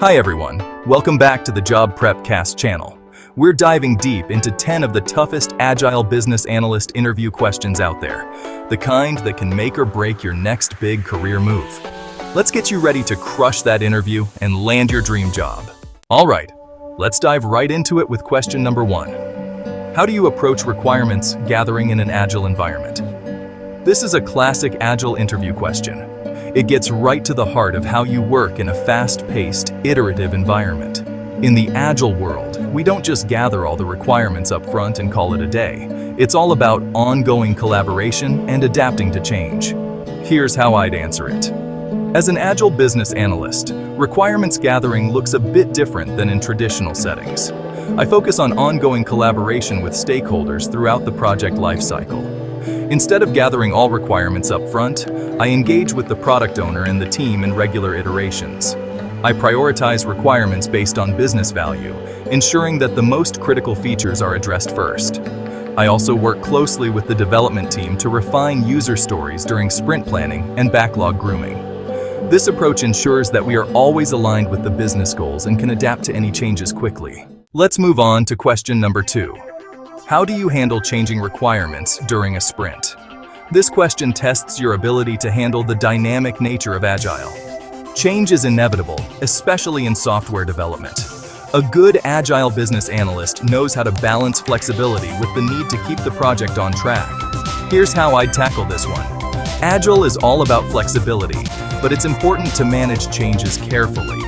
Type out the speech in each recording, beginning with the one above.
Hi everyone, welcome back to the Job Prep Cast channel. We're diving deep into 10 of the toughest Agile business analyst interview questions out there, the kind that can make or break your next big career move. Let's get you ready to crush that interview and land your dream job. All right, let's dive right into it with question number 1. How do you approach requirements gathering in an Agile environment? This is a classic Agile interview question. It gets right to the heart of how you work in a fast-paced, iterative environment. In the Agile world, we don't just gather all the requirements up front and call it a day. It's all about ongoing collaboration and adapting to change. Here's how I'd answer it. As an Agile business analyst, requirements gathering looks a bit different than in traditional settings. I focus on ongoing collaboration with stakeholders throughout the project lifecycle. Instead of gathering all requirements up front, I engage with the product owner and the team in regular iterations. I prioritize requirements based on business value, ensuring that the most critical features are addressed first. I also work closely with the development team to refine user stories during sprint planning and backlog grooming. This approach ensures that we are always aligned with the business goals and can adapt to any changes quickly. Let's move on to question number 2. How do you handle changing requirements during a sprint? This question tests your ability to handle the dynamic nature of Agile. Change is inevitable, especially in software development. A good Agile business analyst knows how to balance flexibility with the need to keep the project on track. Here's how I'd tackle this one. Agile is all about flexibility, but it's important to manage changes carefully.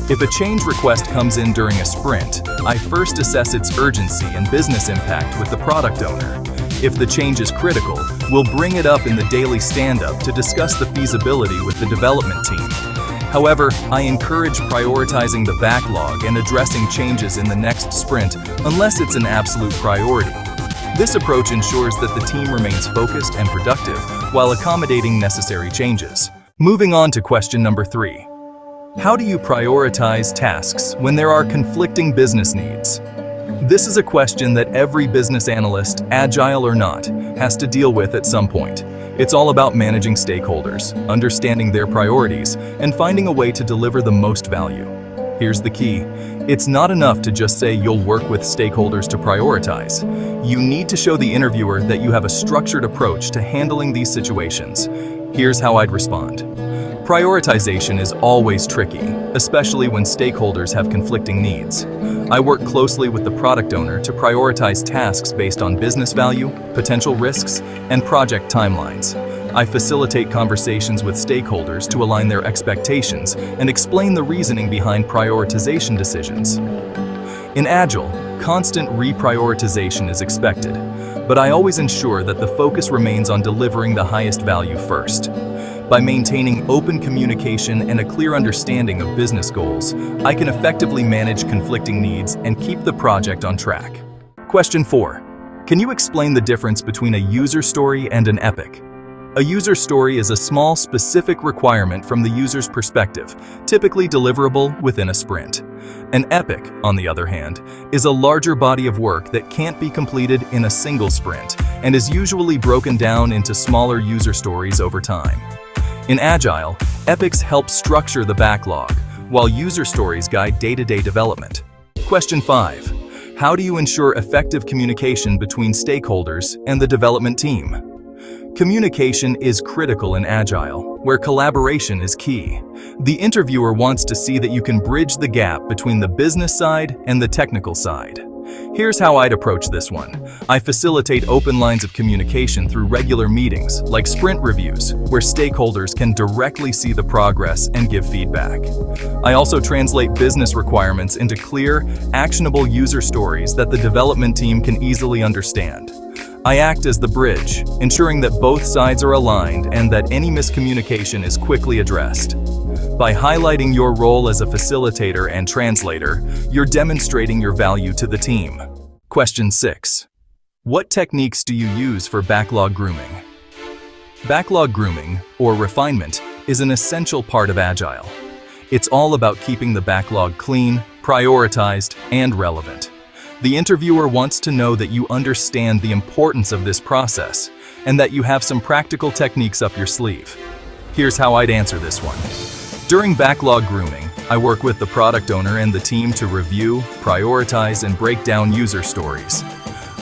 If a change request comes in during a sprint, I first assess its urgency and business impact with the product owner. If the change is critical, we'll bring it up in the daily stand-up to discuss the feasibility with the development team. However, I encourage prioritizing the backlog and addressing changes in the next sprint unless it's an absolute priority. This approach ensures that the team remains focused and productive while accommodating necessary changes. Moving on to question number 3. How do you prioritize tasks when there are conflicting business needs? This is a question that every business analyst, Agile or not, has to deal with at some point. It's all about managing stakeholders, understanding their priorities, and finding a way to deliver the most value. Here's the key. It's not enough to just say you'll work with stakeholders to prioritize. You need to show the interviewer that you have a structured approach to handling these situations. Here's how I'd respond. Prioritization is always tricky, especially when stakeholders have conflicting needs. I work closely with the product owner to prioritize tasks based on business value, potential risks, and project timelines. I facilitate conversations with stakeholders to align their expectations and explain the reasoning behind prioritization decisions. In Agile, constant reprioritization is expected, but I always ensure that the focus remains on delivering the highest value first. By maintaining open communication and a clear understanding of business goals, I can effectively manage conflicting needs and keep the project on track. Question 4. Can you explain the difference between a user story and an epic? A user story is a small, specific requirement from the user's perspective, typically deliverable within a sprint. An epic, on the other hand, is a larger body of work that can't be completed in a single sprint and is usually broken down into smaller user stories over time. In Agile, epics help structure the backlog, while user stories guide day-to-day development. Question 5. How do you ensure effective communication between stakeholders and the development team? Communication is critical in Agile, where collaboration is key. The interviewer wants to see that you can bridge the gap between the business side and the technical side. Here's how I'd approach this one. I facilitate open lines of communication through regular meetings, like sprint reviews, where stakeholders can directly see the progress and give feedback. I also translate business requirements into clear, actionable user stories that the development team can easily understand. I act as the bridge, ensuring that both sides are aligned and that any miscommunication is quickly addressed. By highlighting your role as a facilitator and translator, you're demonstrating your value to the team. Question 6. What techniques do you use for backlog grooming? Backlog grooming, or refinement, is an essential part of Agile. It's all about keeping the backlog clean, prioritized, and relevant. The interviewer wants to know that you understand the importance of this process and that you have some practical techniques up your sleeve. Here's how I'd answer this one. During backlog grooming, I work with the product owner and the team to review, prioritize, and break down user stories.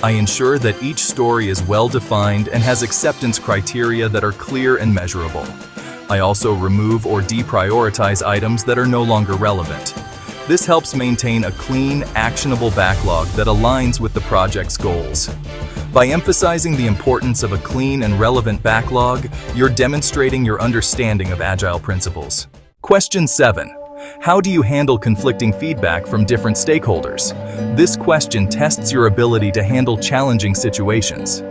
I ensure that each story is well-defined and has acceptance criteria that are clear and measurable. I also remove or deprioritize items that are no longer relevant. This helps maintain a clean, actionable backlog that aligns with the project's goals. By emphasizing the importance of a clean and relevant backlog, you're demonstrating your understanding of Agile principles. Question 7. How do you handle conflicting feedback from different stakeholders? This question tests your ability to handle challenging situations.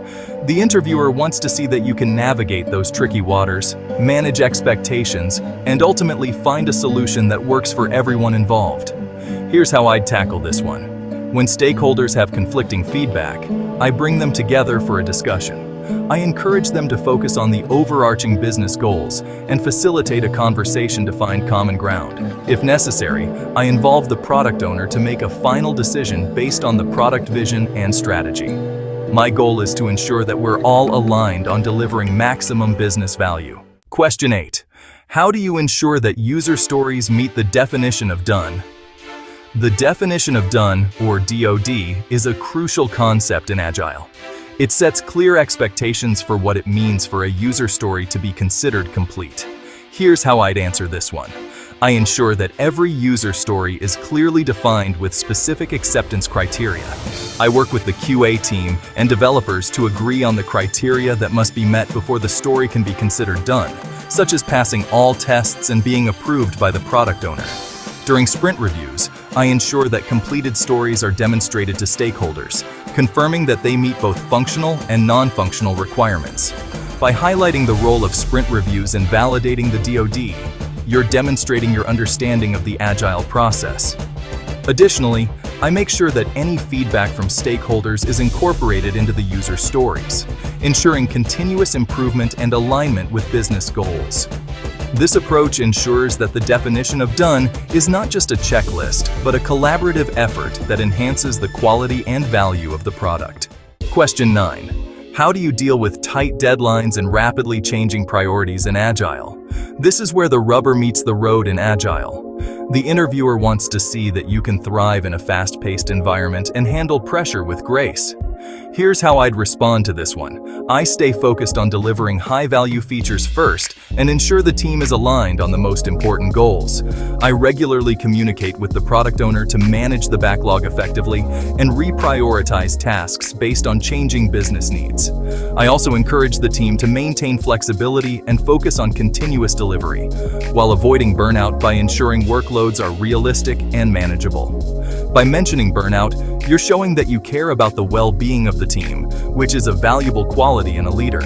The interviewer wants to see that you can navigate those tricky waters, manage expectations, and ultimately find a solution that works for everyone involved. Here's how I'd tackle this one. When stakeholders have conflicting feedback, I bring them together for a discussion. I encourage them to focus on the overarching business goals and facilitate a conversation to find common ground. If necessary, I involve the product owner to make a final decision based on the product vision and strategy. My goal is to ensure that we're all aligned on delivering maximum business value. Question 8. How do you ensure that user stories meet the definition of done? The definition of done, or DoD, is a crucial concept in Agile. It sets clear expectations for what it means for a user story to be considered complete. Here's how I'd answer this one. I ensure that every user story is clearly defined with specific acceptance criteria. I work with the QA team and developers to agree on the criteria that must be met before the story can be considered done, such as passing all tests and being approved by the product owner. During sprint reviews, I ensure that completed stories are demonstrated to stakeholders, confirming that they meet both functional and non-functional requirements. By highlighting the role of sprint reviews and validating the DoD, you're demonstrating your understanding of the Agile process. Additionally, I make sure that any feedback from stakeholders is incorporated into the user stories, ensuring continuous improvement and alignment with business goals. This approach ensures that the definition of done is not just a checklist, but a collaborative effort that enhances the quality and value of the product. Question 9. How do you deal with tight deadlines and rapidly changing priorities in Agile? This is where the rubber meets the road in Agile. The interviewer wants to see that you can thrive in a fast-paced environment and handle pressure with grace. Here's how I'd respond to this one. I stay focused on delivering high-value features first and ensure the team is aligned on the most important goals. I regularly communicate with the product owner to manage the backlog effectively and reprioritize tasks based on changing business needs. I also encourage the team to maintain flexibility and focus on continuous delivery, while avoiding burnout by ensuring workloads are realistic and manageable. By mentioning burnout, you're showing that you care about the well-being of the team, which is a valuable quality in a leader.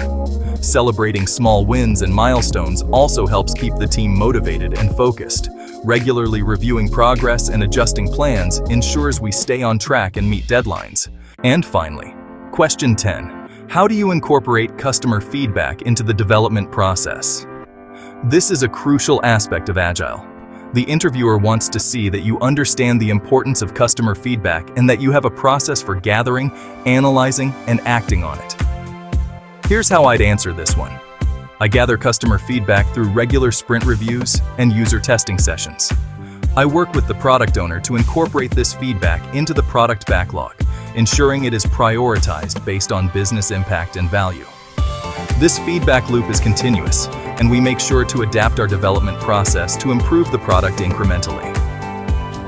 Celebrating small wins and milestones also helps keep the team motivated and focused. Regularly reviewing progress and adjusting plans ensures we stay on track and meet deadlines. And finally, question 10. How do you incorporate customer feedback into the development process? This is a crucial aspect of Agile. The interviewer wants to see that you understand the importance of customer feedback and that you have a process for gathering, analyzing, and acting on it. Here's how I'd answer this one. I gather customer feedback through regular sprint reviews and user testing sessions. I work with the product owner to incorporate this feedback into the product backlog, ensuring it is prioritized based on business impact and value. This feedback loop is continuous, and we make sure to adapt our development process to improve the product incrementally.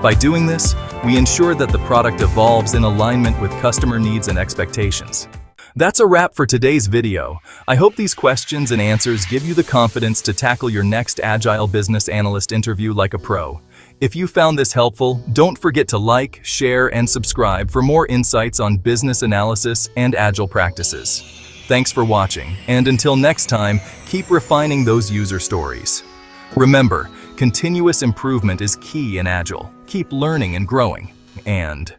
By doing this, we ensure that the product evolves in alignment with customer needs and expectations. That's a wrap for today's video. I hope these questions and answers give you the confidence to tackle your next Agile business analyst interview like a pro. If you found this helpful, don't forget to like, share, and subscribe for more insights on business analysis and Agile practices. Thanks for watching, and until next time, keep refining those user stories. Remember, continuous improvement is key in Agile. Keep learning and growing, and